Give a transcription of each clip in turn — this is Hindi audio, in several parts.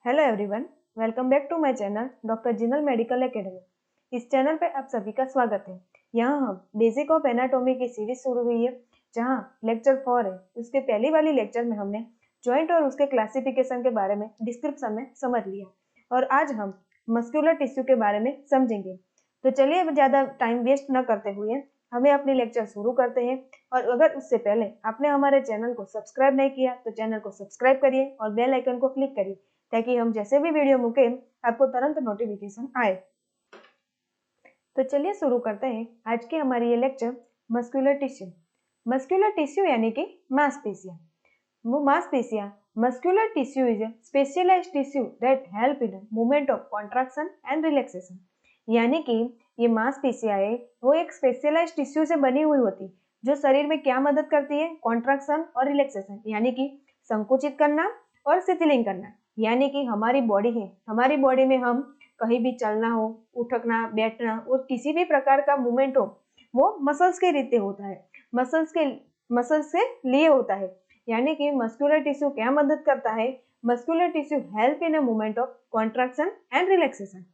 Hello everyone, welcome back to my channel doctor Jinal medical academy. इस चैनल पे आप सभी का स्वागत है। यहाँ हम बेसिक ऑफ एनाटॉमी की सीरीज शुरू हुई है, जहाँ लेक्चर 4 है। उसके पहली वाली लेक्चर में हमने जॉइंट और उसके क्लासिफिकेशन के बारे में डिस्क्रिप्शन में समझ लिया, और आज हम मस्कुलर टिश्यू के बारे में समझेंगे। तो चलिए अब ज़्यादा टाइम वेस्ट न करते हुए हमें अपनी लेक्चर शुरू करते हैं। और अगर उससे पहले आपने हमारे चैनल को सब्सक्राइब नहीं किया तो चैनल को सब्सक्राइब करिए और बेल आइकन को क्लिक करिए, ताकि हम जैसे भी वीडियो मूके आपको तुरंत नोटिफिकेशन आए। तो चलिए शुरू करते हैं आज की हमारी ये lecture muscular tissue. Muscular tissue यानी कि मांसपेशियां। मांसपेशियां, muscular tissue is a specialised tissue that help in movement of contraction and relaxation. यानी कि ये मांसपेशियां है वो एक स्पेशलाइज्ड टिश्यू से बनी हुई होती, जो शरीर में क्या मदद करती है, कॉन्ट्रैक्शन और रिलैक्सेशन, यानी कि संकुचित करना और शिथिलिंग करना। यानी कि हमारी बॉडी है, हमारी बॉडी में हम कहीं भी चलना हो, उठना, बैठना और किसी भी प्रकार का मूवमेंट हो, वो मसल्स के रीते होता है, मसल्स से लिए होता है। यानी कि मस्कुलर टिश्यू क्या मदद करता है? Muscular tissue help in a movement of contraction and relaxation.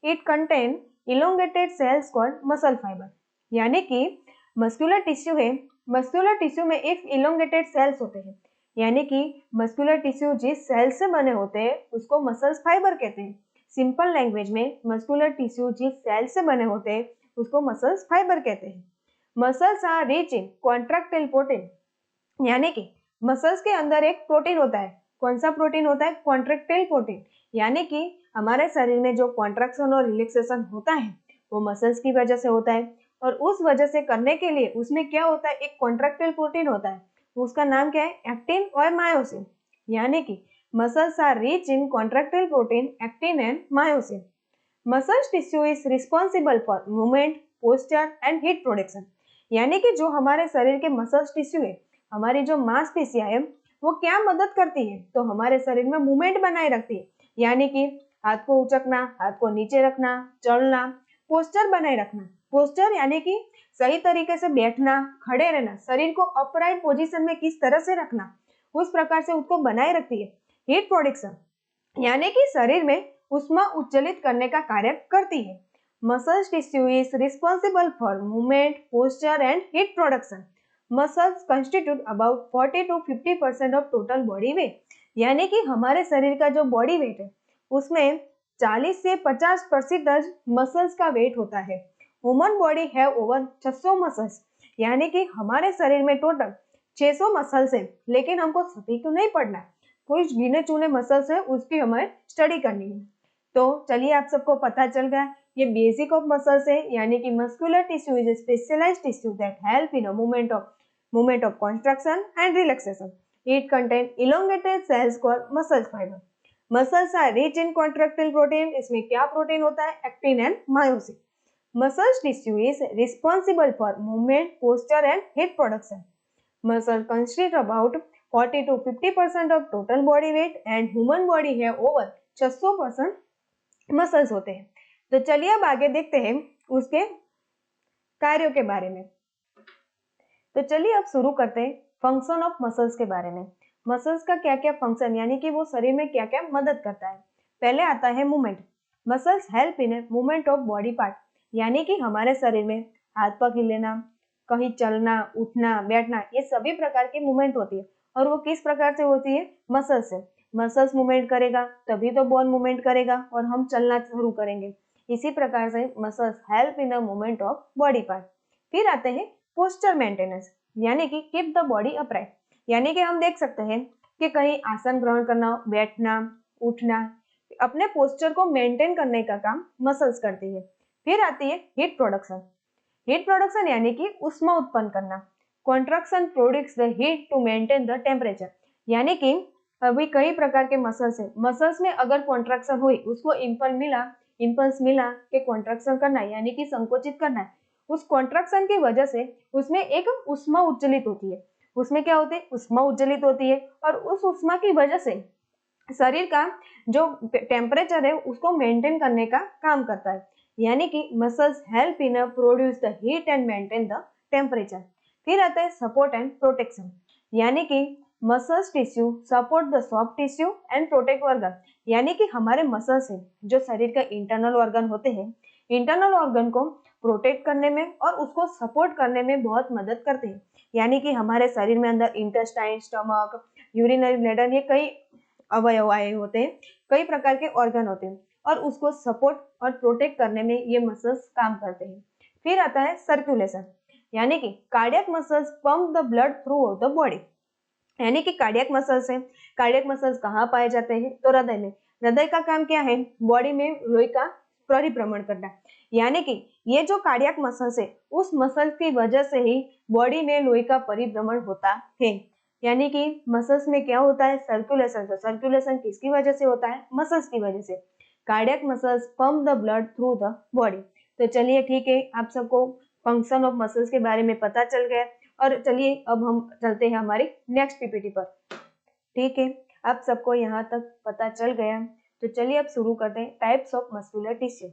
It contain elongated cells called muscle fibre. यानी कि मस्कुलर टिश्यू है, मस्कुलर टिश्यू में एक इलोंगेटेड सेल्स होते हैं। यानी कि मस्कुलर टिश्यू जिस सेल से बने होते हैं उसको मसल्स फाइबर कहते हैं। सिंपल लैंग्वेज में मस्कुलर टिश्यू जिस सेल से बने होते हैं उसको मसल्स फाइबर कहते हैं। Muscles are rich in contractile protein. यानी कि मसल्स के अंदर एक प्रोटीन होता है। कौन सा प्रोटीन होता है? Contractile protein. यानी कि हमारे शरीर में जो कॉन्ट्रैक्शन और रिलैक्सेशन होता है वो मसल्स की वजह से होता है, और उस वजह से करने के लिए उसमें क्या होता है? एक कॉन्ट्रैक्टाइल प्रोटीन होता है, उसका नाम क्या है? एक्टिन और मायोसिन। यानी कि muscles are rich in contractile protein, actin and myosin. Muscles tissue is responsible for movement, posture and heat production. यानी कि जो हमारे शरीर के मसल्स टिश्यू है, हमारी जो मांसपेशियां है, वो क्या मदद करती है? तो हमारे शरीर में मूवमेंट बनाए रखती है। यानी कि हाथ को उचकना, हाथ को नीचे रखना, चलना, पोस्चर बनाए रखना। पोस्चर यानी कि सही तरीके से बैठना, खड़े रहना, शरीर को अपराइट पोजीशन में किस तरह से रखना, उस प्रकार से उसको बनाए रखती है। हीट प्रोडक्शन यानी कि शरीर में ऊष्मा उज्जवलित करने का कार्य करती है। Muscles tissue is responsible for movement, posture and heat production. Muscles constitute about 40 to 50% of total body weight. यानी कि हमारे शरीर का जो बॉडी वेट है उसमें 40 से 50% मसल्स का वेट होता है। Human body have over 600 muscles. यानी कि हमारे शरीर में टोटल 600 मसल्स है, लेकिन हमको सभी को नहीं पढ़ना है, कुछ गिने चुने मसल्स है उसकी हमें स्टडी करनी है। तो चलिए आप सबको पता चल गया ये बेसिक ऑफ मसल्स है। यानी कि muscular tissue is a specialised tissue that help in a movement of construction and relaxation. It contain elongated cells called muscle fibre. Muscles are rich in contractile protein. इसमें क्या प्रोटीन होता है? Actin and myosin. Muscles tissue is responsible for movement, posture and heat production. Muscle constitute about 40 to 50% of total body weight and human body है over 600% मसल्स होते हैं। तो चलिए अब आगे देखते हैं उसके कार्यों के बारे में। तो चलिए अब शुरू करते हैं फंक्शन ऑफ मसल्स के बारे में। मसल्स का क्या क्या फंक्शन, यानी कि वो शरीर में क्या क्या मदद करता है। पहले आता है movement. Muscles help in movement of body part. यानी कि हमारे शरीर में हाथ पांव हिलाना, कहीं चलना, उठना, बैठना, ये सभी प्रकार की मूवमेंट होती है। और वो किस प्रकार से होती है? मसल्स से। मसल्स मूवमेंट करेगा तभी तो बोन मूवमेंट करेगा और हम चलना शुरू करेंगे। इसी प्रकार से muscles help in a movement of body part. फिर आते हैं पोस्चर मेंटेनेंस, यानी कि कीप द बॉडी अपराइट। यानी कि हम देख सकते हैं कि कहीं आसन ग्रहण करना, बैठना, उठना, अपने पोस्चर को मेंटेन करने का काम मसल्स करती है। फिर आती है हीट प्रोडक्शन। हीट प्रोडक्शन यानी कि ऊष्मा उत्पन्न करना। Contraction produce the heat to maintain the temperature. यानी कि अभी कई प्रकार के मसल्स है, मसल्स में अगर कॉन्ट्रैक्शन हुई, उसको इंपल्स मिला कि कॉन्ट्रैक्शन करना है, यानी कि संकोचित करना है, उस कॉन्ट्रैक्शन की वजह से उसमें एक ऊष्मा उज्जवलित होती है। उसमें क्या होती है? ऊष्मा उज्जवलित होती है, और उस ऊष्मा की वजह से शरीर का जो टेम्परेचर है उसको मेंटेन करने का काम करता है। यानी कि muscles help in produce the heat and maintain the temperature. फिर आता है सपोर्ट एंड प्रोटेक्शन। यानी कि muscles tissue support the soft tissue and protect organ, यानी कि हमारे मसल्स हैं जो शरीर का इंटरनल ऑर्गन होते हैं, इंटरनल ऑर्गन को प्रोटेक्ट करने में और उसको सपोर्ट करने में बहुत मदद करते हैं। यानी कि हमारे शरीर में अंदर इंटेस्टाइन, स्टमक, यूरिनरी ब्लैडर, ये कई अवयव आए होते हैं, कई प्रकार के ऑर्गन होते हैं और उसको सपोर्ट और प्रोटेक्ट करने में ये मसल्स काम करते हैं। फिर आता है सर्कुलेशन, यानी कि cardiac muscles pump the blood through the body, यानी कि कार्डियक मसल्स है। कार्डियक मसल्स कहाँ पाए जाते हैं? तो हृदय में। हृदय का काम क्या है? बॉडी में लोही का परिभ्रमण करना, यानी कि ये जो कार्डियक मसल्स है उस मसल्स की वजह से ही बॉडी में लोही का परिभ्रमण होता है। यानी कि मसल्स में क्या होता है? सर्कुलेशन। तो सर्कुलेशन किसकी वजह से होता है? मसल्स की वजह से। Cardiac muscles pump the blood through the body. तो चलिए ठीक है, आप सबको फंक्शन ऑफ मसल्स के बारे में पता चल गया और चलिए अब हम चलते हैं हमारी नेक्स्ट पीपीटी पर। ठीक है, आप सबको यहाँ तक पता चल गया, तो चलिए अब शुरू करते हैं टाइप्स ऑफ मस्कुलर टिश्यू,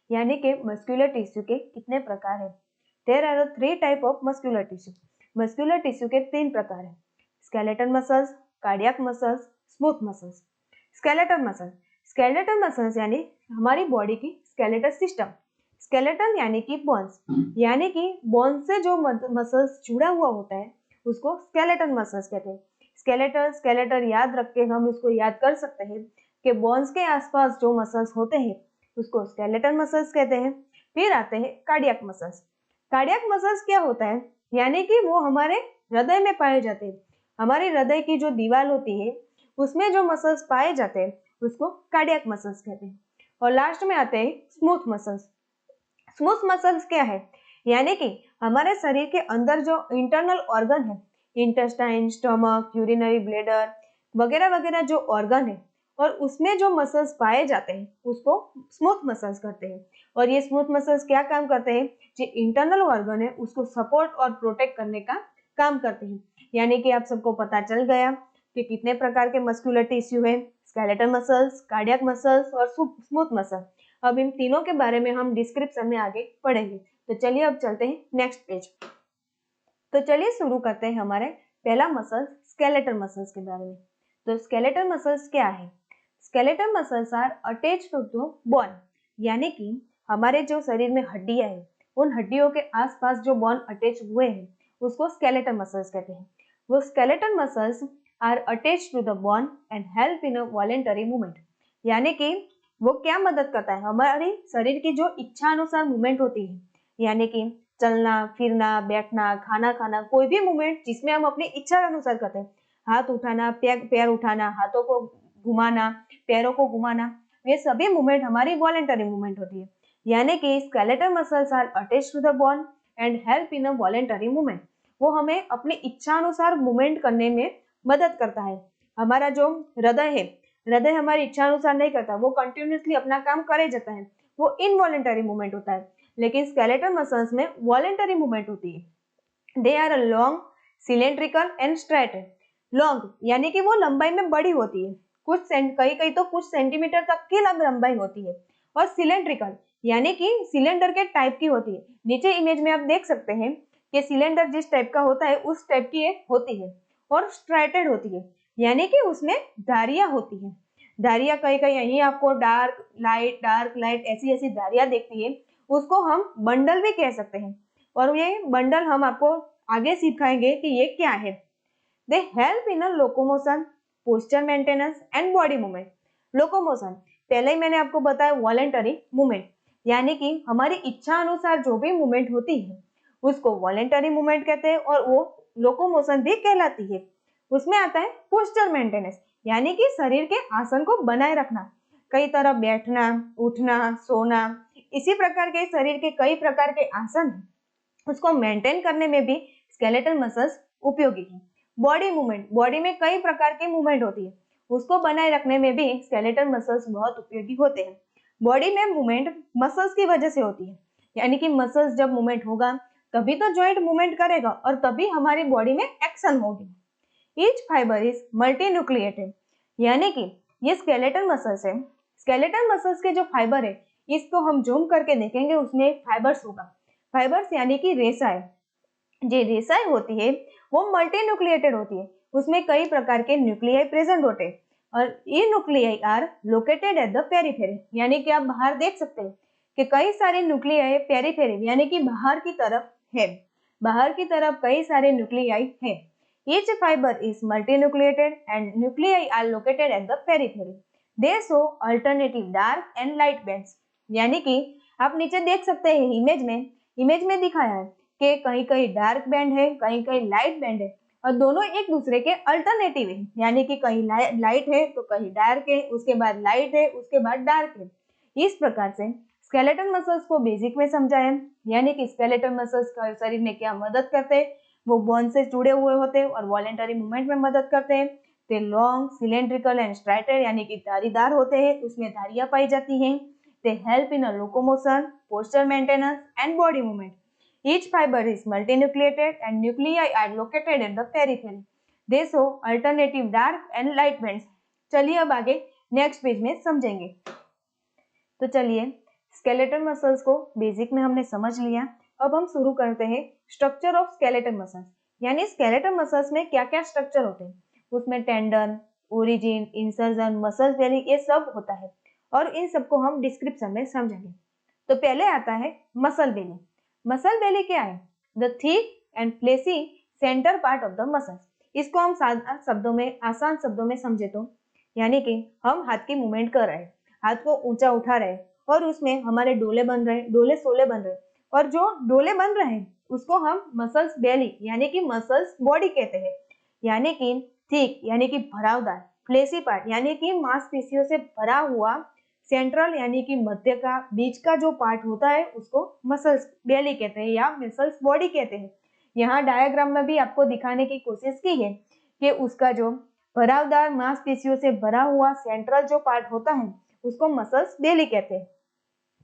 यानी कि मस्कुलर टिश्यू के कितने प्रकार हैं। There are 3 type of muscular tissue. Muscular tissue के 3 प्रकार हैं, skeletal muscles, cardiac muscles, smooth muscles. Skeletal muscle, skeletal muscles यानी हमारी बॉडी की स्केलेटल सिस्टम। स्केलेटल यानी कि बोन्स, यानी कि बोन्स से जो मसल्स जुड़ा हुआ होता है उसको स्केलेटल मसल्स कहते हैं। स्केलेटल स्केलेटल याद रख के हम इसको याद कर सकते हैं कि बोन्स के आसपास जो मसल्स होते हैं उसको स्केलेटल मसल्स कहते हैं। फिर आते हैं कार्डियक मसल्स। कार्डियक मसल्स क्या होता है? यानी कि वो हमारे हृदय में पाए जाते हैं। हमारे हृदय की जो दीवार होती है उसमें जो मसल्स पाए जाते हैं उसको कार्डियक मसल्स कहते हैं। और लास्ट में आते हैं स्मूथ मसल्स। स्मूथ मसल्स क्या है? यानी कि हमारे शरीर के अंदर जो इंटरनल ऑर्गन है, इंटेस्टाइन, स्टमक, यूरिनरी ब्लैडर वगैरह वगैरह जो ऑर्गन है और उसमें जो मसल्स पाए जाते हैं उसको स्मूथ मसल्स करते हैं। और ये स्मूथ मसल्स क्या काम करते हैं? जो इंटरनल ऑर्गन है उसको सपोर्ट और प्रोटेक्ट करने का काम करते हैं। यानी कि आप सबको पता चल गया कि कितने प्रकार के मस्कुलर टिश्यू है, स्केलेटल मसल्स, कार्डियक मसल्स और स्मूथ मसल। अब इन तीनों के बारे में हम डिस्क्रिप्शन में आगे पढ़ेंगे। तो चलिए अब चलते हैं नेक्स्ट पेज। तो चलिए शुरू करते हैं हमारे पहला मसल स्केलेटल मसल्स के बारे में। तो स्केलेटल मसल्स क्या है? Skeletal muscles are attached to the bone, यानी कि हमारे जो शरीर में हड्डियां हैं उन हड्डियों के आसपास जो बोन अटैच हुए हैं उसको स्केलेटल मसल्स कहते हैं। वो skeletal muscles are attached to the bone and help in a voluntary movement, यानी कि वो क्या मदद करता है? हमारी शरीर की जो इच्छा अनुसार मूवमेंट होती है, यानी कि चलना, फिरना, बैठना, खाना खाना, कोई भी मूवमेंट जिसमें हम अपनी इच्छा अनुसार करते हैं, हाथ उठाना, पैर उठाना, हाथों को घुमाना, पैरों को घुमाना, ये सभी मूवमेंट हमारी वॉलेंटरी मूवमेंट होती है। यानी कि skeletal muscles are attached to the bone and help in a voluntary movement. वो हमें अपनी इच्छा अनुसार मूवमेंट करने में मदद करता है। हमारा जो हृदय है, हृदय हमारी इच्छा अनुसार नहीं करता, वो कंटिन्यूसली अपना काम करे जाता है, वो इनवॉलेंटरी मूवमेंट होता है। लेकिन स्केलेटल मसल्स में वॉलेंटरी मूवमेंट होती है। They are long, cylindrical and straight. Long यानी कि वो लंबाई में बड़ी होती है, कई कई तो कुछ सेंटीमीटर तक की लंबाई होती है। और सिलेंड्रिकल यानी कि सिलेंडर के टाइप की होती है। नीचे इमेज में आप देख सकते हैं कि सिलेंडर जिस टाइप का होता है उस टाइप की होती है। और स्ट्रेटेड होती है, यानी कि उसमें धारियां होती है। धारियां कई कई यही आपको डार्क लाइट ऐसी ऐसी धारियां देखती है, उसको हम बंडल भी कह सकते हैं। और ये बंडल हम आपको आगे सिखाएंगे कि ये क्या है। They help in locomotion, posture maintenance and body movement. Locomotion पहले ही मैंने आपको बताया वॉलेंटरी मूवमेंट, यानी कि हमारी इच्छा अनुसार जो भी मूवमेंट होती है उसको वॉलेंटरी मूवमेंट कहते हैं और वो लोकोमोशन भी कहलाती है। उसमें आता है पोस्चर मेंटेनेंस, यानी कि शरीर के आसन को बनाए रखना, कई तरह बैठना, उठना, सोना, इसी प्रकार के शरीर के कई प्रकार के आसन हैं, उसको मेंटेन करने में भी स्केलेटल मसल्स उपयोगी है। बॉडी मूवमेंट, बॉडी में कई प्रकार की मूवमेंट होती है, उसको बनाए रखने में भी स्केलेटल मसल्स बहुत उपयोगी होते हैं। बॉडी में मूवमेंट मसल्स की वजह से होती है, यानी कि मसल्स जब मूवमेंट होगा तभी तो जॉइंट मूवमेंट करेगा और तभी हमारी बॉडी में एक्शन होगी। ईच फाइबर इज मल्टीन्यूक्लिएटेड, यानी कि ये स्केलेटल मसल्स है। स्केलेटल मसल्स के जो फाइबर है इसको हम जूम करके देखेंगे, उसमें एक फाइबर्स होगा। फाइबर्स यानी कि रेसाएं, जो रेसाएं होती है वो मल्टीन्यूक्लिएटेड होती है, उसमें कई प्रकार के न्यूक्लियाई प्रेजेंट होते हैं और ये nuclei are located at the periphery, यानी कि आप बाहर देख सकते हैं कि कई सारे न्यूक्लियाई पेरिफेरी यानी कि बाहर की तरफ है, बाहर की तरफ कई सारे न्यूक्लियाई है। Each fiber is multinucleated and nuclei are located at the periphery. They show alternative dark and light bands. यानी कि आप नीचे देख सकते हैं इमेज में दिखाया है कि कहीं कहीं डार्क बैंड है, कहीं कहीं लाइट बैंड है और दोनों एक दूसरे के अल्टरनेटिव है, यानी कि कहीं लाइट है तो कहीं डार्क है, उसके बाद लाइट है, उसके बाद डार्क है। इस प्रकार से स्केलेटल मसल्स को बेसिक में समझाया, यानी कि स्केलेटल मसल्स शरीर में क्या मदद करते हैं, वो बोन से जुड़े हुए होते हैं और वॉलेंटरी मूवमेंट में मदद करते हैं। ते लॉन्ग सिलेंड्रिकल एंड स्ट्राइटेड यानी कि धारीदार होते हैं, उसमें धारियां पाई जाती हैं। They help in a locomotion, posture maintenance and body movement. Each fibre is multinucleated and nuclei are located at the periphery. They show alternative dark and light bands. चलिए अब आगे नेक्स्ट पेज में समझेंगे। तो चलिए स्केलेटल मसल्स को बेसिक में हमने समझ लिया। अब हम शुरू करते हैं स्ट्रक्चर ऑफ स्केलेटल मसल्स, यानी स्केलेटल मसल्स में क्या क्या स्ट्रक्चर होते हैं। उसमें टेंडन, ओरिजिन, इंसर्जन, मसल्स बेली, ये सब होता है और इन सबको हम डिस्क्रिप्शन में समझेंगे। तो पहले आता है मसल बेली। मसल बेली क्या है? The thick and fleshy centre part of the muscles. इसको हम आसान शब्दों में समझे तो यानी कि हम हाथ की मूवमेंट कर रहे हैं, हाथ को ऊंचा उठा रहे हैं और उसमें हमारे डोले बन रहे हैं, डोले शोले बन रहे हैं और जो डोले बन रहे हैं उसको हम मसल्स बेली यानी कि मसल्स बॉडी कहते हैं। यानी कि थिक यानी कि भरावदार, फ्लेसी पार्ट यानी कि मांसपेशियों से भरा हुआ, सेंट्रल यानी कि मध्य का, बीच का जो पार्ट होता है उसको मसल्स बेली कहते हैं या मसल्स बॉडी कहते हैं। यहाँ डायग्राम में भी आपको दिखाने की कोशिश की है कि उसका जो भरावदार मांसपेशियों से भरा हुआ सेंट्रल जो पार्ट होता है उसको मसल्स बेली कहते हैं।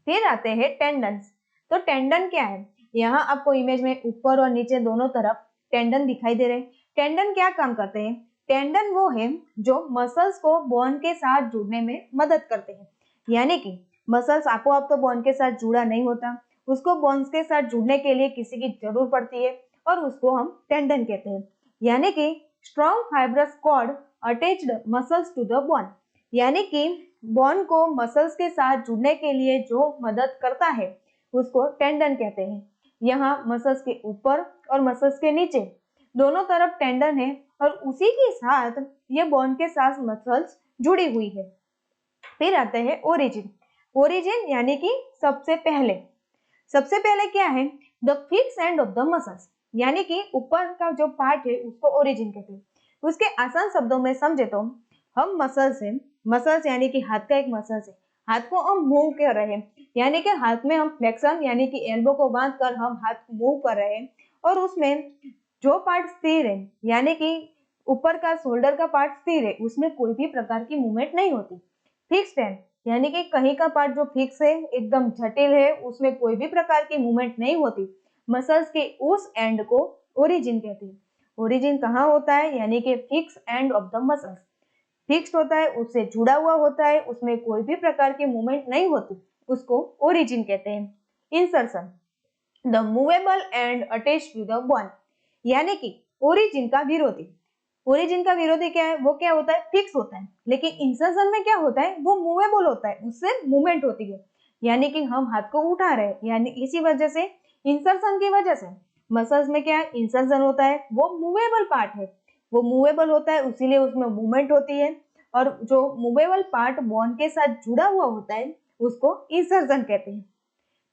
फिर आते हैं टेंडन्स। तो टेंडन क्या है? यहाँ आपको इमेज में ऊपर और नीचे दोनों तरफ टेंडन दिखाई दे रहे हैं। टेंडन क्या काम करते हैं? टेंडन वो है जो मसल्स को बोन के साथ जुड़ने में मदद करते हैं। यानी कि मसल्स आपो आप तो बोन के साथ जुड़ा नहीं होता, उसको बोन्स के साथ जुड़ने के लिए किसी की जरूरत पड़ती है और उसको हम टेंडन कहते हैं। यानी कि strong fibrous cord attached muscles to the bone, यानी कि बोन को मसल्स के साथ जुड़ने के लिए जो मदद करता है उसको टेंडन कहते हैं। यहाँ मसल्स के ऊपर और मसल्स के नीचे दोनों तरफ टेंडन है और उसी के साथ ये बोन के साथ मसल्स जुड़ी हुई है। फिर आते हैं ओरिजिन। ओरिजिन यानी कि सबसे पहले क्या है? The fix end of the muscles, यानी कि ऊपर का जो पार्ट है उसको ओरिजिन कहते हैं। उसके आसान शब्दों में समझे तो हम मसल्स यानी कि हाथ का एक मसल्स है, हाथ को हम मूव कर रहे हैं, यानी कि हाथ में हम फ्लेक्शन यानी कि एल्बो को बांध कर हम हाथ मूव कर रहे हैं और उसमें जो पार्ट स्थिर है यानी कि ऊपर का शोल्डर का पार्ट स्थिर है, उसमें कोई भी प्रकार की मूवमेंट नहीं होती। फिक्स्ड है यानी कि कहीं का पार्ट जो फिक्स है, एकदम जटिल है, उसमें कोई भी प्रकार की मूवमेंट नहीं होती। मसल्स के उस एंड को ओरिजिन कहते हैं। ओरिजिन कहाँ होता है? यानी कि fix end of the muscles. Fixed होता है, उससे जुड़ा हुआ होता है, उसमें कोई भी प्रकार की मूवमेंट नहीं होती, उसको ओरिजिन कहते हैं। Insertion, the movable end attached to the bone, यानी कि ओरिजिन का विरोधी। ओरिजिन का विरोधी क्या है? वो क्या होता है? फिक्स होता है। लेकिन इंसर्शन में क्या होता है? वो मूवेबल होता है, उससे मूवमेंट होती है, यानी कि हम हाथ को उठा रहे हैं, यानी इसी वजह से इंसर्शन की वजह से मसल्स में क्या है? इंसर्शन होता है, वो मूवेबल पार्ट है, वो मूवेबल होता है, इसीलिए उसमें मूवमेंट होती है और जो मूवेबल पार्ट बोन के साथ जुड़ा हुआ होता है उसको इंसर्शन कहते हैं।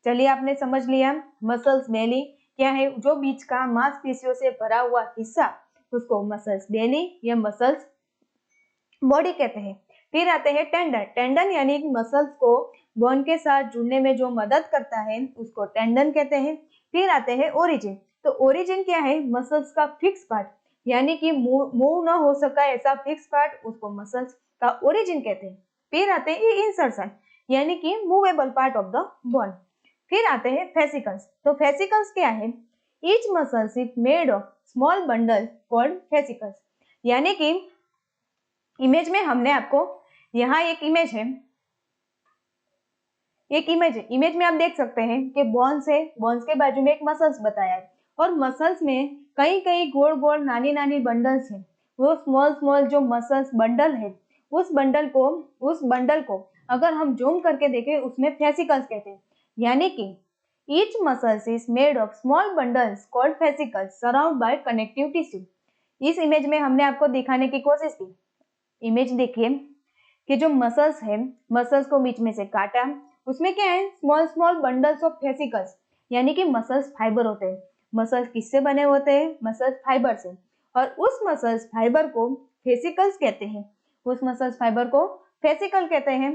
चलिए आपने समझ लिया मसल्स बेली क्या है? जो बीच का मांसपेशियों से भरा हुआ हिस्सा उसको मसल्स बेली या मसल्स बॉडी कहते हैं। फिर आते हैं टेंडन। टेंडन यानी कि मसल्स को बोन के साथ जुड़ने में जो मदद करता है उसको टेंडन कहते हैं। फिर आते हैं ओरिजिन। तो ओरिजिन क्या है? मसल्स का फिक्स पार्ट, यानी कि मूव न हो सका ऐसा फिक्स पार्ट, उसको मसल्स का ओरिजिन कहते हैं। फिर आते हैं इंसर्शन, यानी कि movable part of the bone. फिर आते हैं फेसिकल्स। तो फेसिकल्स क्या है? Each muscles is made of small bundle called fascicles, यानी कि इमेज में हमने आपको यहाँ एक इमेज है, इमेज में आप देख सकते हैं कि बोन्स के बाजू में एक मसल्स बताया है और मसल्स में कई कई गोल गोल नानी नानी बंडल्स हैं वो स्मॉल स्मॉल जो मसल्स बंडल है, उस बंडल को अगर हम जूम करके देखें उसमें फेसिकल्स कहते हैं। यानी कि each muscles is made of small bundles called fascicles surround bye connective tissue. इस इमेज में हमने आपको दिखाने की कोशिश की। इमेज देखिए कि जो मसल्स है, मसल्स को बीच में से काटा, उसमें क्या है, small small bundles of fascicles, यानी कि मसल्स फाइबर होते हैं। मसल्स किससे बने होते हैं? मसल्स फाइबर से। और उस मसल्स फाइबर को फेसिकल्स कहते हैं। उस मसल्स फाइबर को फेसिकल कहते हैं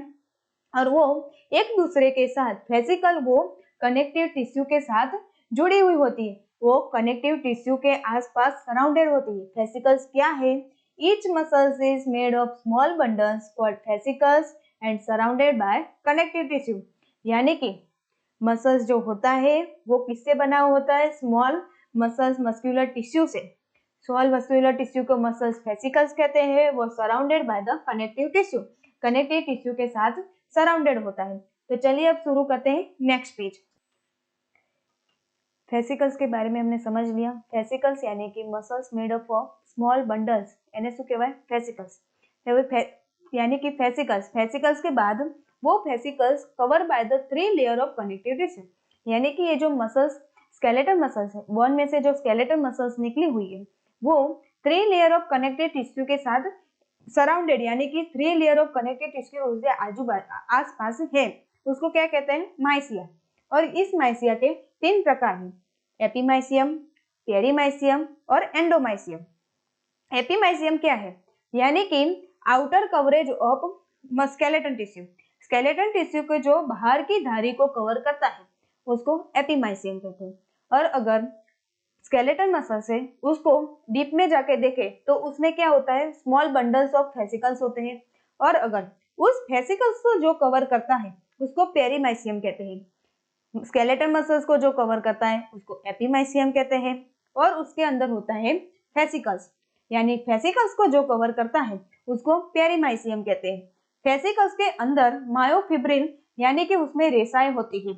और वो एक दूसरे के साथ, फेसिकल वो कनेक्टिव टिश्यू के साथ जुड़ी हुई होती है। वो कनेक्टिव टिश्यू के आसपास सराउंडेड होती है। फेसिकल्स क्या है? Each muscles is made of small bundles called fascicles and surrounded by connective tissue. यानी कि मसल्स जो होता है वो किससे बना होता है? स्मॉल मसल्स मस्कुलर टिश्यू से। स्मॉल मस्कुलर टिश्यू को मसल्स फेसिकल्स कहते हैं। वो surrounded by the connective tissue, connective tissue के साथ सराउंडेड होता है। तो चलिए अब शुरू करते हैं नेक्स्ट पेज। फेसिकल्स के बारे में हमने समझ लिया। फेसिकल्स यानी कि muscles made up of small bundles, એને શું કહેવાય? फेसिकल्स। यानी कि फेसिकल्स के बाद वो fascicles cover by the 3 layer of connective tissue. यानी कि ये जो मसल्स, स्केलेटल मसल्स है, बोन में से जो स्केलेटल मसल्स निकली हुई है वो 3 लेयर ऑफ कनेक्टिव टिश्यू के साथ सराउंडेड, यानी कि 3 लेयर ऑफ कनेक्टिव टिश्यू उसके आसपास है, उसको क्या कहते हैं? माइसिया। और इस माइसिया के 3 प्रकार हैं, एपीमाइसियम, पेरीमाइसियम और एंडोमाइसियम। एपीमाइसियम क्या है? यानी कि outer coverage of skeleton tissue. Skeleton tissue के जो बाहर की धारी को कवर करता है उसको एपीमाइसियम कहते हैं। और अगर स्केलेटन मसल से उसको डीप में जाके देखे तो उसमें क्या होता है? स्मॉल बंडल्स ऑफ फेसिकल्स होते हैं। और अगर उस फेसिकल्स को जो कवर करता है उसको पेरीमाइसियम कहते हैं। स्केलेटन मसल्स को जो कवर करता है उसको एपीमाइसियम कहते हैं। और उसके अंदर होता है फेसिकल्स, यानी फेसिकल्स को जो कवर करता है उसको पेरीमाइसियम कहते हैं। फेसिकल्स के अंदर मायोफिब्रिल, यानी कि उसमें रेसाएं होती है।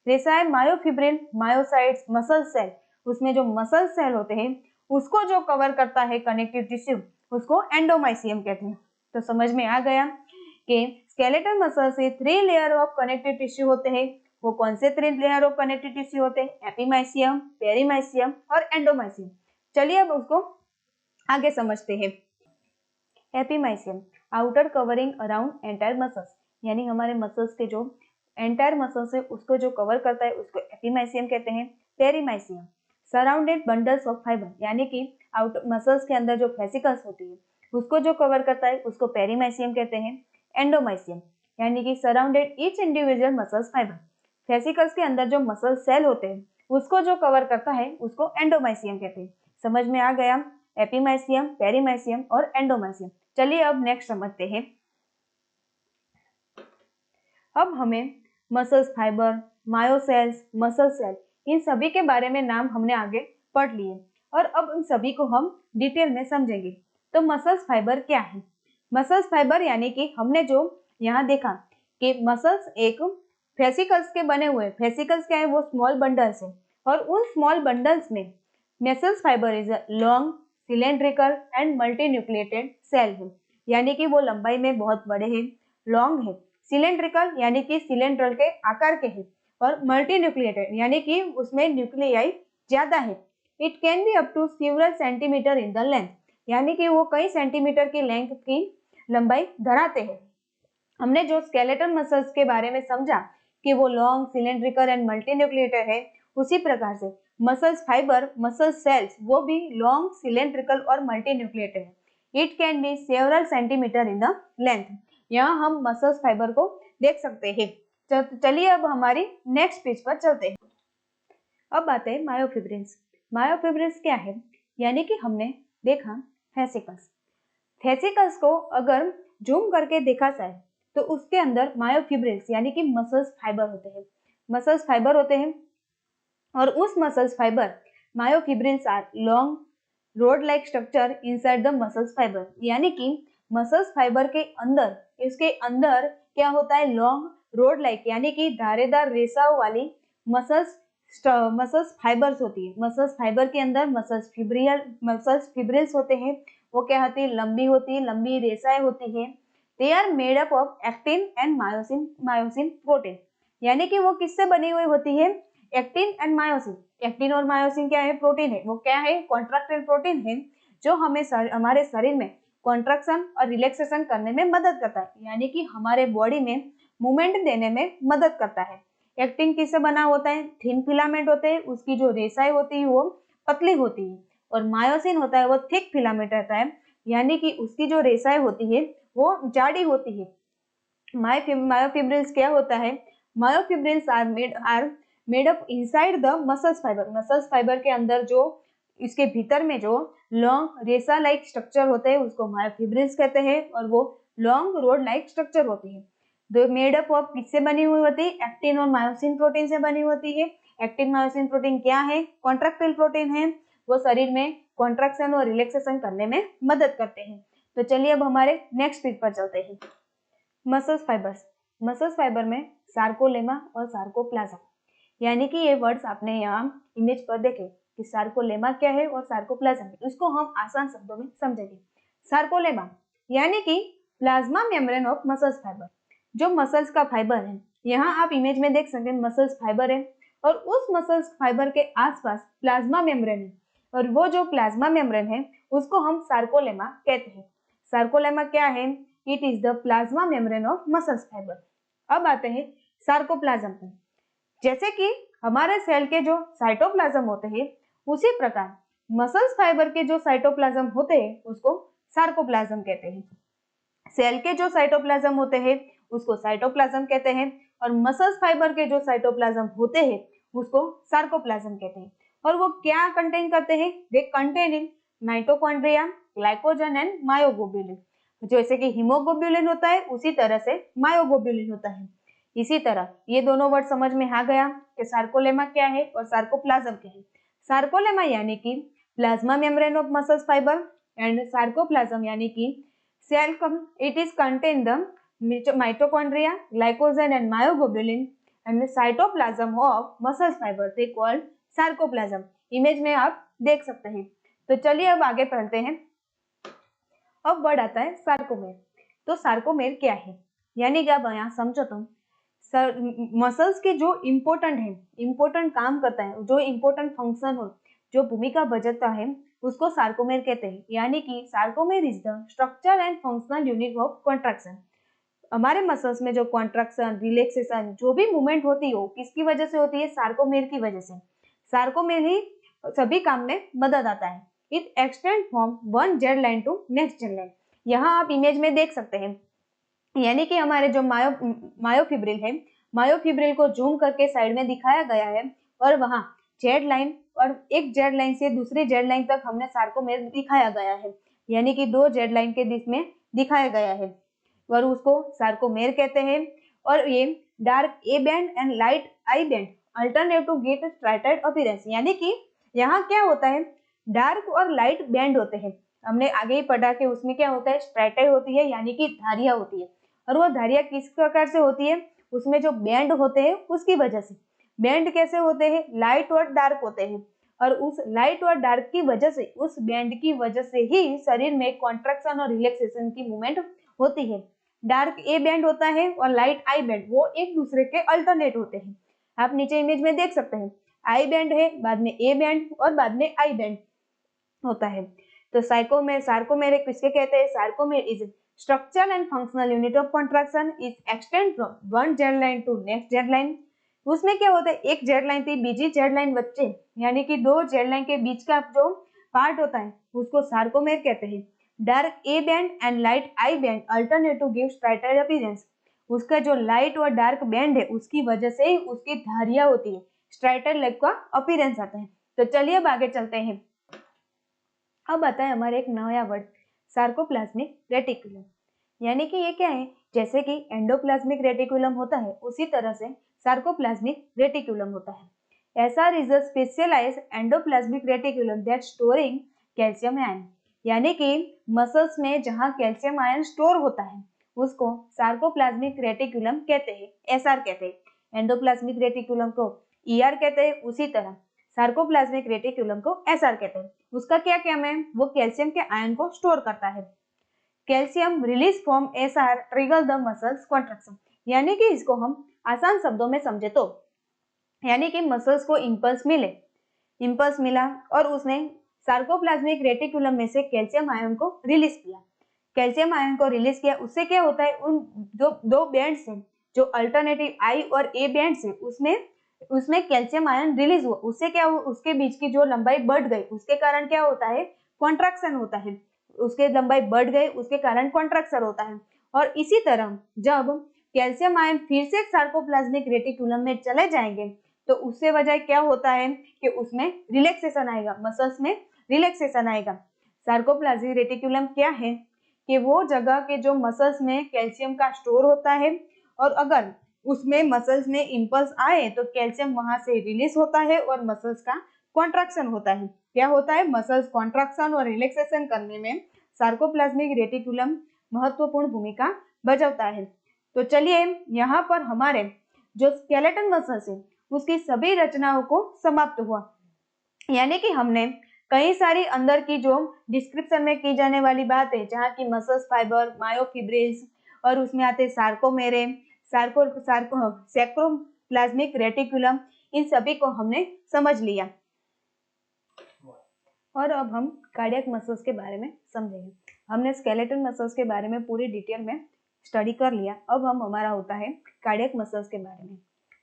रेसाएं, मायोफिब्रिल, मायोसाइट्स, मसल सेल, उसमें जो मसल सेल होते हैं उसको जो कवर करता है कनेक्टिव टिश्यू, उसको एंडोमाइसियम कहते हैं। तो समझ में आ गया कि स्केलेटल मसल से 3 लेयर ऑफ कनेक्टिव टिश्यू होते हैं। वो कौन से 3 लेयर ऑफ कनेक्टिव टिश्यू होते हैं? एपीमाइसियम, पेरीमाइसियम और एंडोमाइसियम। चलिए अब उसको आगे समझते हैं। Epimysium, outer covering around entire muscles, यानी हमारे मसल्स के जो एंटायर मसल्स है उसको जो कवर करता है उसको एपीमाइसियम कहते हैं। Perimysium, surrounded bundles of fibre, यानी कि आउटर मसल्स के अंदर जो फेसिकल्स होती है उसको जो कवर करता है उसको पेरीमाइसियम कहते हैं। एंडोमाइसियम, यानी कि surrounded each individual muscles fibre, fascicles के अंदर जो मसल सेल होते हैं उसको जो कवर करता है उसको एंडोमाइसियम कहते हैं। समझ में आ गया? एपीमाइसियम, पेरीमाइसियम और एंडोमाइसियम। चलिए अब नेक्स्ट समझते हैं। अब हमें muscles fibre, myocells, muscle cell, इन सभी के बारे में नाम हमने आगे पढ़ लिए और अब इन सभी को हम डिटेल में समझेंगे। तो मसल्स फाइबर क्या है? मसल्स फाइबर यानी कि हमने जो यहाँ देखा कि मसल्स एक फेसिकल्स के बने हुए, फेसिकल्स क्या है? वो स्मॉल बंडल्स है और उन स्मॉल बंडल्स में muscles fibre is a long, cylindrical and multinucleated cell है, यानी कि वो लंबाई में बहुत बड़े हैं, लॉन्ग है, सिलेंड्रिकल यानी कि सिलेंड्रल के आकार के हैं और मल्टीन्यूक्लिएटेड यानी कि उसमें न्यूक्लियाई ज्यादा है। It can be up to several centimetre in the length, यानी कि वो कई सेंटीमीटर की लेंथ की लंबाई धराते हैं। हमने जो स्केलेटल मसल्स के बारे में समझा कि वो लॉन्ग, सिलेंड्रिकल एंड मल्टीन्यूक्लिएटेड है, उसी प्रकार से मसल्स फाइबर, मसल सेल्स वो भी लॉन्ग, सिलेंड्रिकल और मल्टीन्यूक्लिएटेड है। It can B several centimetre in the length. यहाँ हम मसल्स फाइबर को देख सकते हैं। चलिए अब हमारी नेक्स्ट पेज पर चलते हैं। अब आते हैं मायोफिब्रिल्स। मायोफिब्रिल्स क्या है? यानी कि हमने देखा फेसिकल्स। फेसिकल्स को अगर जूम करके देखा जाए तो उसके अंदर मायोफिब्रिल्स यानी कि मसल्स फाइबर होते हैं। मसल्स फाइबर होते हैं और उस muscles fibre, myofibrils are long rod like structure inside the muscles fibre, यानी कि मसल्स फाइबर के अंदर, इसके अंदर क्या होता है? लॉन्ग रोड लाइक यानी कि धारेदार रेसाओं वाली मसल्स फाइबर्स होती है। मसल्स फाइबर के अंदर मसल्स फिब्रिल्स होते हैं वो क्या होती है, लंबी होती है, लंबी रेसाएं होती है। They are made up of actin and myosin protein, यानी कि वो किससे बनी हुई होती है, एक्टिन एंड मायोसिन। एक्टिन और मायोसिन क्या है, प्रोटीन है। वो क्या है, कॉन्ट्रैक्टाइल प्रोटीन है, जो हमें हमारे शरीर में कॉन्ट्रैक्शन और रिलैक्सेशन करने में मदद करता है, यानी कि हमारे बॉडी में मूवमेंट देने में मदद करता है। एक्टिन किससे बना होता है, थिन फिलामेंट होते हैं, उसकी जो रेसाएं होती है वो पतली होती है। और मायोसिन होता है वो थिक फिलामेंट रहता है, यानी कि उसकी जो रेसाएं होती है वो जाड़ी होती है। मायोफिब्रिल्स क्या होता है, myofibrils are made up inside the muscles fibre. Muscles fibre के अंदर जो इसके भीतर में जो लॉन्ग रेसा लाइक स्ट्रक्चर होते हैं उसको मायोफिब्रिल्स कहते हैं, और वो लॉन्ग रोड लाइक स्ट्रक्चर होती है। दो मेड अप ऑफ किससे बनी हुई होती है, एक्टिन और मायोसिन प्रोटीन से बनी होती है। एक्टिन मायोसिन प्रोटीन क्या है, कॉन्ट्रैक्टाइल प्रोटीन है, वो शरीर में कॉन्ट्रैक्शन और रिलैक्सेशन करने में मदद करते हैं। तो चलिए अब हमारे नेक्स्ट पीक पर चलते हैं। Muscles fibres. मसल्स फाइबर में सार्कोलेमा और सार्कोप्लाज्म, यानी कि ये वर्ड्स आपने यहाँ इमेज पर देखे कि सार्कोलेमा क्या है और सार्कोप्लाज्म, इसको हम आसान शब्दों में समझेंगे। सार्कोलेमा यानी कि plasma membrane of muscles fibre, जो मसल्स का फाइबर है। यहाँ आप इमेज में देख सकते हैं मसल्स फाइबर है, और उस मसल्स फाइबर के आसपास प्लाज्मा मेम्ब्रेन है, और वो जो प्लाज्मा मेम्ब्रेन है उसको हम सार्कोलेमा कहते हैं। सार्कोलेमा क्या है, it is the plasma membrane of muscles fibre. अब आते हैं सार्कोप्लाज्म पर। जैसे कि हमारे सेल के जो साइटोप्लाज्म होते हैं, उसी प्रकार मसल्स फाइबर के जो साइटोप्लाज्म होते हैं उसको सार्कोप्लाज्म कहते हैं। सेल के जो साइटोप्लाज्म होते हैं उसको साइटोप्लाज्म कहते हैं, और मसल्स फाइबर के जो साइटोप्लाज्म होते हैं उसको सार्कोप्लाज्म कहते हैं। और वो क्या कंटेन करते हैं, they contain in mitochondria, glycogen and myoglobin. जैसे कि हीमोग्लोबिन होता है उसी तरह से मायोग्लोबिन होता है। इसी तरह ये दोनों वर्ड समझ में आ गया कि सार्कोलेमा क्या है और सार्कोप्लाज्म क्या है। सार्कोलेमा यानी कि plasma membrane of muscles fibre, and sarcoplasm यानी कि cell it is contain the mitochondria, glycogen and myoglobin and the cytoplasm of muscle fiber they called sarcoplasm। Image में आप देख सकते हैं। तो चलिए अब आगे पढ़ते हैं। अब वर्ड आता है सार्कोमेर। तो सार्कोमेर क्या है, यानी कि आप यहाँ समझो तुम मसल्स के जो इम्पोर्टेंट काम करता है, जो इम्पोर्टेंट फंक्शन हो, जो भूमिका बजाता है उसको सार्कोमेर कहते हैं। यानी कि sarcomere is the structure and functional unit of contraction. हमारे मसल्स में जो कॉन्ट्रैक्शन, रिलैक्सेशन, जो भी मूवमेंट होती हो किसकी वजह से होती है, सार्कोमेर की वजह से। सार्कोमेर ही सभी काम में मदद आता है। It extend from one Z line to next Z line. यहाँ आप इमेज में देख सकते हैं, यानी कि हमारे जो मायोफिब्रिल है, मायोफिब्रिल को जूम करके साइड में दिखाया गया है, और वहां जेड लाइन और एक जेड लाइन से दूसरी जेड लाइन तक हमने सार्कोमेर दिखाया गया है, यानी कि दो जेड लाइन के बीच में दिखाया गया है, और उसको सार्कोमेर कहते हैं। और ये dark A band and light I band alternate to get striated appearance, यानी कि यहाँ क्या होता है, डार्क और लाइट बैंड होते हैं। हमने आगे ही पढ़ा कि उसमें क्या होता है, स्ट्राइटाई होती है, यानी कि धारियां होती है। और वो धारियां किस प्रकार से होती है, उसमें जो बैंड होते हैं उसकी वजह से। बैंड कैसे होते हैं, लाइट और डार्क होते हैं, और उस लाइट और डार्क की वजह से, उस बैंड की वजह से ही शरीर में कॉन्ट्रैक्शन और रिलैक्सेशन की मूवमेंट होती है। डार्क ए बैंड होता है और लाइट आई बैंड, वो एक दूसरे के अल्टरनेट होते हैं। आप नीचे इमेज में देख सकते हैं, आई बैंड है, बाद में ए बैंड और बाद में आई बैंड होता है। तो सार्कोमेर किसके कहते हैं, sarcomere is structure and functional unit of contraction, is extend from one Z line to next Z line. उसमें क्या होता है, एक जेड लाइन थी, बीजी जेड लाइन बच्चे, यानी कि दो जेड लाइन के बीच का जो पार्ट होता है उसको सार्कोमेर कहते हैं। Dark A band and light I band alternate to give striated appearance. उसका जो लाइट और डार्क बैंड है उसकी वजह से उसकी धारियां होती है, स्ट्राइटेड लाइक का अपीयरेंस आता है। तो चलिए अब आगे चलते हैं। अब आता है हमारे एक नया वर्ड, सार्कोप्लाज्मिक रेटिकुलम। यानी कि ये क्या है, जैसे कि एंडोप्लाज्मिक रेटिकुलम होता है उसी तरह से सार्कोप्लाज्मिक रेटिकुलम होता है। SR is a specialised endoplasmic reticulum that storing calcium ion. यानी कि मसल्स में जहां कैल्शियम आयन स्टोर होता है उसको सार्कोप्लाज्मिक रेटिकुलम कहते हैं, एसआर कहते हैं। एंडोप्लाज्मिक रेटिकुलम को ईआर कहते हैं। उसी तरह सार्कोप्लाज्मिक रेटिकुलम को एसआर कहते हैं। उसका क्या काम है? वो कैल्शियम के आयन को स्टोर करता है। Calcium release from SR trigger the muscles contraction, यानी कि इसको हम आसान शब्दों में समझे तो यानी कि मसल्स को इंपल्स मिला और उसने सार्कोप्लाज्मिक रेटिकुलम में से कैल्शियम आयन को रिलीज किया। कैल्शियम आयन को रिलीज किया, उससे क्या होता है, उन जो दो बैंड्स हैं, जो अल्टरनेटिव आई और ए बैंड्स है, उसमें कैल्शियम आयन रिलीज हुआ। उससे क्या हुआ, उसके बीच की जो लंबाई बढ़ गई, उसके कारण क्या होता है, कॉन्ट्रैक्शन होता है। उसके लंबाई बढ़ गई, उसके कारण कॉन्ट्रैक्शन होता है। और इसी तरह जब कैल्शियम आयन फिर से सार्कोप्लाज्मिक रेटिकुलम में चले जाएंगे तो उससे वजह क्या होता है कि उसमें रिलैक्सेशन आएगा, मसल्स में रिलैक्सेशन आएगा। सार्कोप्लाज्मिक रेटिकुलम क्या है कि वो जगह के जो मसल्स में कैल्शियम का स्टोर होता है और अगर उसमें मसल्स में इंपल्स आए तो कैल्शियम वहां से रिलीज होता है और मसल्स का कॉन्ट्रैक्शन होता है। क्या होता है, मसल्स कॉन्ट्रैक्शन और रिलैक्सेशन करने में सार्कोप्लाज्मिक रेटिकुलम महत्वपूर्ण भूमिका बजावता है। तो चलिए यहाँ पर हमारे जो स्केलेटन मसल्स है उसकी सभी रचनाओं को समाप्त हुआ, यानी कि हमने कई सारी अंदर की जो डिस्क्रिप्शन में की जाने वाली बात है, जहाँ की मसल्स फाइबर, मायोफिब्रिल्स और उसमें आते सार्कोमेरे, सैक्रोप्लाज्मिक रेटिकुलम, इन सभी को हमने समझ लिया। और अब हम कार्डियक मसल्स के बारे में समझेंगे। हमने स्केलेटन मसल्स के बारे में पूरी डिटेल में स्टडी कर लिया। अब हमारा होता है कार्डियक मसल्स के बारे में।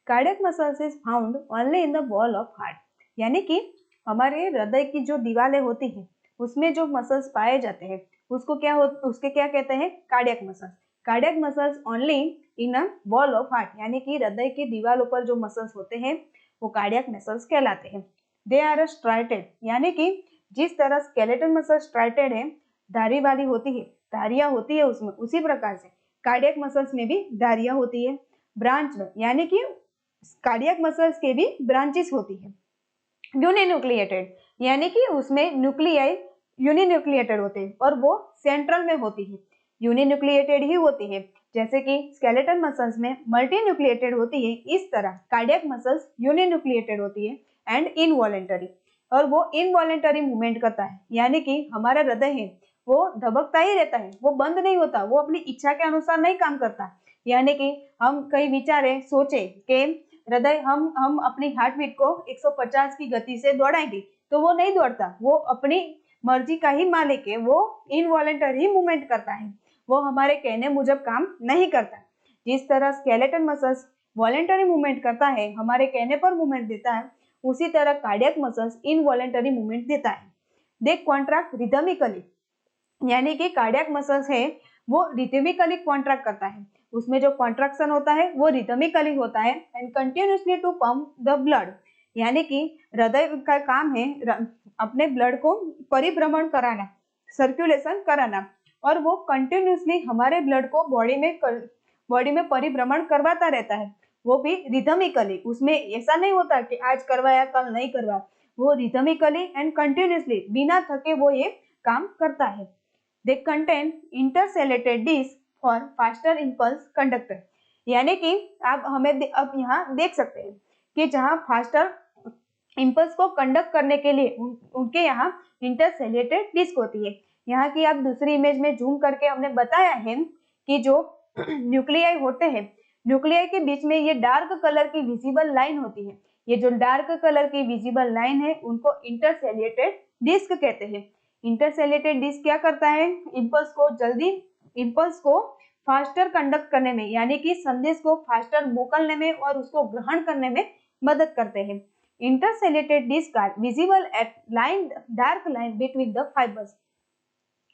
Cardiac muscles is found only in the wall of heart, यानी कि हमारे हृदय की जो दीवारें होती हैं उसमें जो मसल्स पाए जाते हैं उसके क्या कहते हैं, cardiac muscles. Cardiac muscles only in a wall of heart, यानी कि हृदय की दीवारों पर जो मसल्स होते हैं वो कार्डियक मसल्स कहलाते हैं। दे आर स्ट्राइटेड, यानी कि जिस तरह स्केलेटन मसल स्ट्राइटेड है, धारी वाली होती है, धारियां होती है उसमें, उसी प्रकार से कार्डियक मसल्स में भी धारियां होती है। ब्रांच, यानी कि कार्डियक मसल्स के भी ब्रांचेस होती है। यूनिन्यूक्लिएटेड, यानी कि उसमें न्यूक्लियाई यूनिन्यूक्लिएटेड होते हैं और वो सेंट्रल में होती है, यूनिन्यूक्लिएटेड ही होती है। जैसे कि स्केलेटन मसल्स में मल्टी न्यूक्लिएटेड होती है, इस तरह कार्डियक मसल्स यूनिन्यूक्लिएटेड होती है एंड इनवॉलेंटरी, और वो इनवॉलेंटरी मूवमेंट करता है, यानी कि हमारा हृदय है वो धबकता ही रहता है, वो बंद नहीं होता, वो अपनी इच्छा के अनुसार नहीं काम करता। यानी कि हम कई विचारे सोचे कि हृदय हम अपनी हार्ट बीट को 150 की गति से दौड़ाएंगे, तो वो नहीं दौड़ता, वो अपनी मर्जी का ही मालिक है, वो इनवॉलेंटरी मूवमेंट करता है, वो हमारे कहने मुजब काम नहीं करता। जिस तरह स्केलेटन मसल्स वॉलेंटरी मूवमेंट करता है, हमारे कहने पर मूवमेंट देता है, उसी तरह कार्डियक मसल्स इनवॉलेंटरी मूवमेंट देता है। दे कॉन्ट्रैक्ट रिदमिकली, यानी कि कार्डियक मसल्स है वो रिदमिकली कॉन्ट्रैक्ट करता है, उसमें जो कॉन्ट्रैक्शन होता है वो रिदमिकली होता है and continuously to pump the blood, यानी कि हृदय का काम है अपने ब्लड को परिभ्रमण कराना, सर्कुलेशन कराना, और वो कंटिन्यूअसली हमारे ब्लड को बॉडी में परिभ्रमण करवाता रहता है, वो भी रिदमिकली। उसमें ऐसा नहीं होता कि आज करवाया कल नहीं करवाया, वो रिदमिकली एंड कंटिन्यूअसली बिना थके वो ये काम करता है। They contain intercalated disc for faster impulse conductor, यानी कि आप हमें अब यहाँ देख सकते हैं कि जहाँ फास्टर इंपल्स को कंडक्ट करने के लिए उनके यहाँ इंटरसेलेटेड डिस्क होती है। यहाँ की आप दूसरी इमेज में जूम करके हमने बताया है कि जो न्यूक्लियाई होते हैं, न्यूक्लियाई के बीच में ये डार्क कलर की विजिबल लाइन होती है, ये जो डार्क कलर की विजिबल लाइन है उनको इंटरसेलेटेड डिस्क कहते हैं। इंटरसेलेटेड डिस्क क्या करता है, इंपल्स को फास्टर कंडक्ट करने में, यानी कि संदेश को फास्टर मोकलने में और उसको ग्रहण करने में मदद करते हैं। Intercalated disc are visible at dark line between the fibres.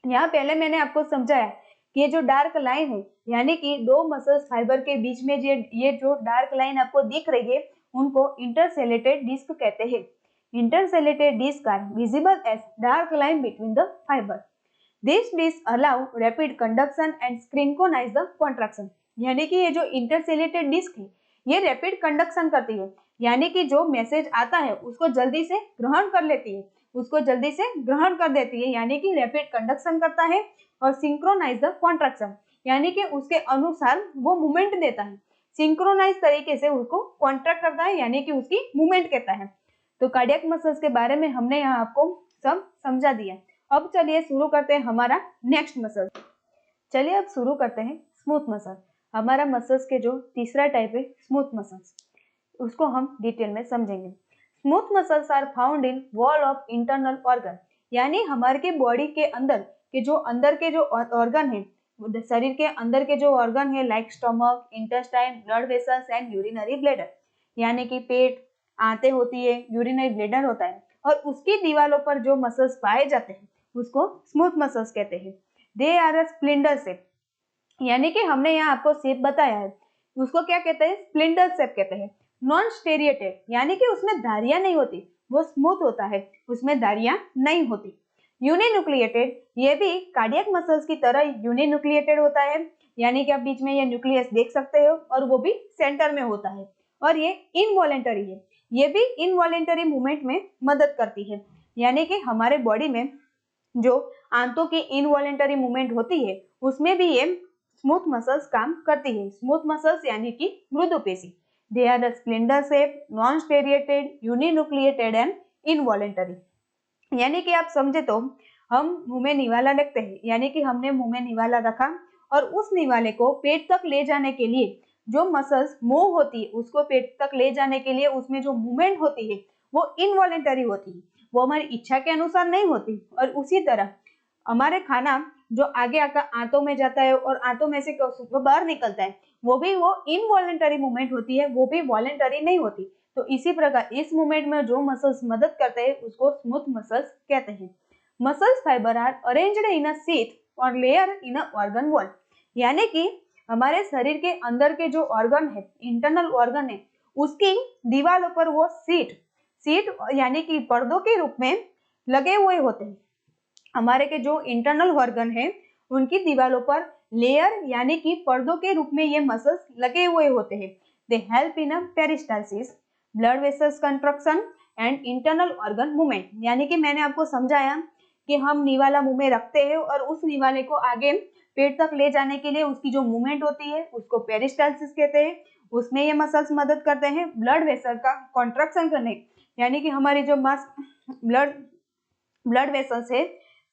यहाँ पहले मैंने आपको समझाया कि ये जो डार्क लाइन है, यानी कि दो मसल्स फाइबर के बीच में ये जो डार्क लाइन आपको दिख रही है उनको इंटरसेलेटेड डिस्क कहते हैं। Intercalated discs are visible as dark line between the fibers. These discs allow rapid conduction and synchronize the contraction. यानी कि ये जो इंटरसेलेटेड डिस्क है ये रैपिड कंडक्शन करती है, यानी कि जो मैसेज आता है उसको जल्दी से ग्रहण कर लेती है, उसको जल्दी से ग्रहण कर देती है, यानी कि रैपिड कंडक्शन करता है, और सिंक्रोनाइज द कॉन्ट्रैक्शन, यानी कि उसके अनुसार वो मूवमेंट देता है, सिंक्रोनाइज तरीके से उसको कॉन्ट्रैक्ट करता है, यानी कि उसकी मूवमेंट कहता है। तो कार्डियक मसल्स के बारे में हमने यहाँ आपको सब समझा दिया। अब चलिए शुरू करते हैं हमारा नेक्स्ट मसल। चलिए अब शुरू करते हैं स्मूथ मसल। हमारा मसल्स के जो तीसरा टाइप है स्मूथ मसल्स, उसको हम डिटेल में समझेंगे। Smooth muscles are found in wall of internal organ, यानी हमारे के बॉडी के अंदर के जो ऑर्गन है, शरीर के अंदर के जो ऑर्गन है like stomach, intestine, blood vessels and urinary bladder, यानी कि पेट, आंतें होती है, यूरिनरी ब्लैडर होता है, और उसकी दीवारों पर जो मसल्स पाए जाते हैं उसको स्मूथ मसल्स कहते हैं। दे आर अ स्प्लिंडर शेप, यानी कि हमने यहाँ आपको शेप बताया है, उसको क्या कहते हैं? स्प्लिंडर शेप कहते हैं। नॉन स्टेरिएटेड, यानी कि उसमें धारियां नहीं होती, वो स्मूथ होता है, उसमें धारियां नहीं होती। यूनिन्यूक्लिएटेड, ये भी कार्डियक मसल्स की तरह यूनिन्यूक्लिएटेड होता है, यानी कि आप बीच में ये न्यूक्लियस देख सकते हो और वो भी सेंटर में होता है, और ये इनवॉलेंटरी है, ये भी इनवॉलेंटरी मूवमेंट में मदद करती है, यानी कि हमारे बॉडी में जो आंतों की इनवॉलेंटरी मूवमेंट होती है उसमें भी ये स्मूथ मसल्स काम करती है। स्मूथ मसल्स यानी कि मृदुपेशी। They are spindle shape, non striated, uninucleated and involuntary. यानी कि आप समझे तो हम मुंह में निवाला रखते हैं, यानी कि हमने मुंह में निवाला रखा और उस निवाले को पेट तक ले जाने के लिए जो मसल्स मूव होती है, उसको पेट तक ले जाने के लिए उसमें जो मूवमेंट होती है वो इनवॉलेंटरी होती है, वो हमारी इच्छा के अनुसार नहीं होती। और उसी तरह हमारे खाना जो आगे आकर आंतों में जाता है और आंतों में से वो बाहर निकलता है, वो भी वो इनवॉलेंटरी मूवमेंट होती है, वो भी वॉलेंटरी नहीं होती। तो इसी प्रकार इस मूवमेंट में जो मसल्स मदद करते हैं उसको स्मूथ मसल्स कहते हैं। Muscles fibre are arranged in a sheath or layer in a organ wall, यानी कि हमारे शरीर के अंदर के जो ऑर्गन है, इंटरनल ऑर्गन है, उसकी दीवारों पर वो शीट यानी कि पर्दों के रूप में लगे हुए होते हैं। हमारे के जो इंटरनल ऑर्गन है उनकी दीवारों पर लेयर यानी कि पर्दों के रूप में ये मसल्स लगे हुए होते हैं। They help in a peristalsis, blood vessels construction and internal organ movement, यानी कि मैंने आपको समझाया कि हम निवाला मुंह में रखते हैं और उस निवाले को आगे पेट तक ले जाने के लिए उसकी जो मूवमेंट होती है उसको पेरिस्टालसिस कहते हैं, उसमें ये मसल्स मदद करते हैं। ब्लड वेसल का कॉन्ट्रक्शन करने, यानी कि हमारी जो ब्लड वेसल्स है,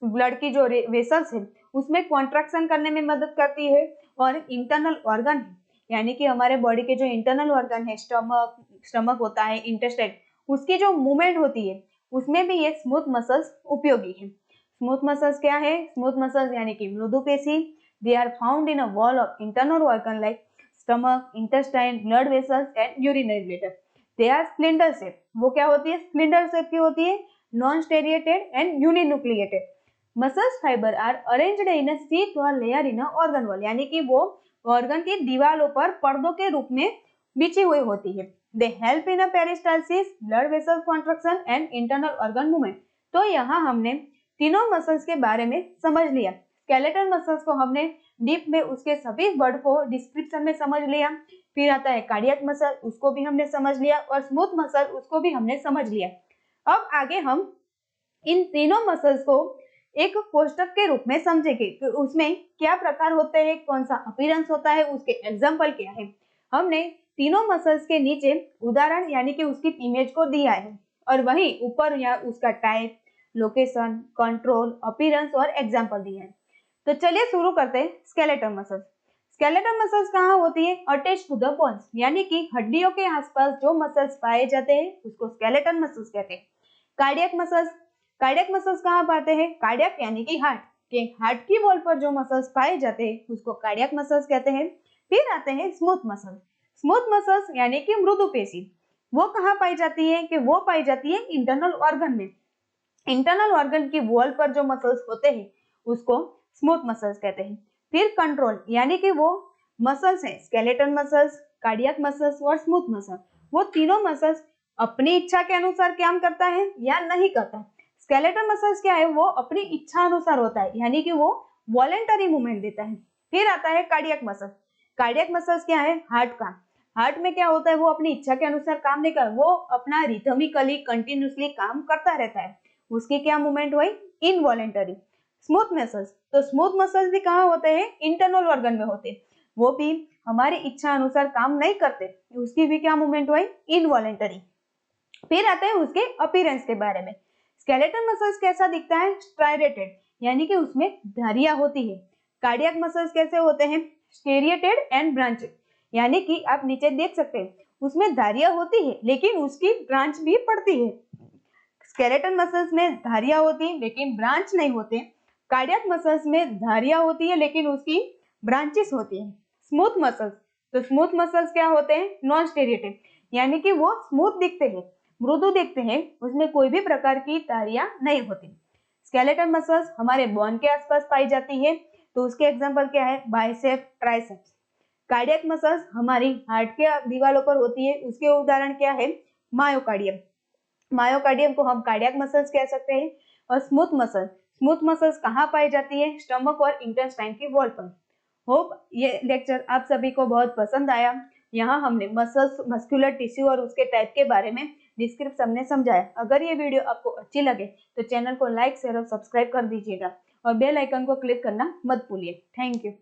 ब्लड की जो वेसल्स है उसमें कॉन्ट्रैक्शन करने में मदद करती है। और इंटरनल ऑर्गन है, यानी कि हमारे बॉडी के जो इंटरनल ऑर्गन है, स्टमक होता है, इंटेस्टाइन, उसकी जो मूवमेंट होती है उसमें भी ये स्मूथ मसल्स उपयोगी है। स्मूथ मसल्स क्या है? स्मूथ मसल्स यानी कि मृदुपेशी। They are found in a wall of internal organ like stomach, intestine, blood vessels and urinary bladder. They are spindle shape, वो क्या होती है? स्प्लिंडर शेप की होती है, non striated and uninucleated. Muscles fibre are arranged in a sheath or layer in a organ wall, यानी कि वो ऑर्गन की दीवारों पर पर्दों के रूप में बिछी हुई होती है। They help in a peristalsis, blood vessel contraction and internal organ movement. तो यहाँ हमने तीनों मसल्स के बारे में समझ लिया। स्केलेटल मसल्स को हमने डीप में उसके सभी वर्ड को डिस्क्रिप्शन में समझ लिया। फिर आता है कार्डियक मसल, उसको भी हमने समझ लिया, और स्मूथ मसल उसको भी हमने समझ लिया। अब आगे हम इन तीनों मसल्स को एक कोष्टक के रूप में समझेंगे कि उसमें क्या प्रकार होते हैं, कौन सा अपीयरेंस होता है, उसके एग्जाम्पल क्या है। हमने तीनों मसल्स के नीचे उदाहरण यानी कि उसकी इमेज को दिया है, और वहीं ऊपर या उसका टाइप, लोकेशन, कंट्रोल, अपीयरेंस और एग्जाम्पल दिए हैं। तो चलिए शुरू करते हैं स्केलेटल मसल्स। स्केलेटल मसल्स कहाँ होती है? अटैच टू द बोन्स, यानी कि हड्डियों के आसपास जो मसल्स पाए जाते हैं उसको स्केलेटल मसल्स कहते हैं। कार्डियक मसल्स कहाँ पाते हैं? कार्डियक यानी कि हार्ट की वॉल पर जो मसल्स पाए जाते हैं उसको कार्डियक मसल्स कहते हैं। फिर आते हैं स्मूथ मसल्स यानी कि मृदुपेशी। वो कहाँ पाई जाती है? कि वो पाई जाती है इंटरनल ऑर्गन में। इंटरनल ऑर्गन की वॉल पर जो मसल्स होते हैं उसको स्मूथ मसल्स कहते हैं। फिर कंट्रोल, यानी कि वो मसल्स हैं, स्केलेटल मसल्स, कार्डियक मसल्स और स्मूथ मसल, वो तीनों मसल्स अपनी इच्छा के अनुसार काम करता है या नहीं करता। स्केलेटल मसल्स क्या है? वो अपनी इच्छा अनुसार होता है, यानी कि वो वॉलेंटरी मूवमेंट देता है। फिर आता है कार्डियक मसल्स क्या है? हार्ट में क्या होता है? वो अपनी इच्छा के अनुसार काम नहीं करता, वो अपना रिथमिकली कंटिन्यूसली काम करता रहता है, उसकी क्या मूवमेंट हुई? इनवॉलेंटरी। तो स्मूथ मसल्स भी कहाँ होते हैं? इंटरनल ऑर्गन में होते हैं, वो भी हमारी इच्छा अनुसार काम नहीं करते, उसकी भी क्या मूवमेंट हुई? इनवॉलेंटरी। फिर आता है उसके अपीयरेंस के बारे में। स्केलेटल मसल्स कैसा दिखता है? स्ट्राइएटेड, यानी कि उसमें धारियां होती है। कार्डियक मसल्स कैसे होते हैं? स्टेरिएटेड एंड ब्रांचेड, यानी कि आप नीचे देख सकते हैं उसमें धारियां होती है लेकिन उसकी ब्रांच भी पड़ती है। स्केलेटल मसल्स में धारियां होती है लेकिन ब्रांच नहीं होते। कार्डियक मसल्स में धारियां होती है लेकिन उसकी ब्रांचेस होती है। स्मूथ मसल्स, तो स्मूथ मसल्स क्या होते हैं? नॉन स्टेरिएटेड, यानी कि वो स्मूथ दिखते हैं, मृदु दिखते हैं, उसमें कोई भी प्रकार की धारियां नहीं होती। स्केलेटल मसल्स हमारे बोन के आसपास पाई जाती है, तो उसके एग्जांपल क्या है? Bicep, triceps. कार्डियक मसल्स हमारी हार्ट के दीवारों पर होती है, उसके उदाहरण क्या है? मायोकार्डियम। मायोकार्डियम को हम कार्डियक मसल्स कह सकते हैं। और स्मूथ मसल्स कहाँ पाई जाती है? स्टमक और इंटेस्टाइन की वॉल पर। होप ये लेक्चर आप सभी को बहुत पसंद आया। यहाँ हमने मसल्स, मस्कुलर टिश्यू और उसके टाइप के बारे में डिस्क्रिप्शन में समझाया। अगर ये वीडियो आपको अच्छी लगे तो चैनल को लाइक, शेयर और सब्सक्राइब कर दीजिएगा और बेल आइकन को क्लिक करना मत भूलिए। Thank you.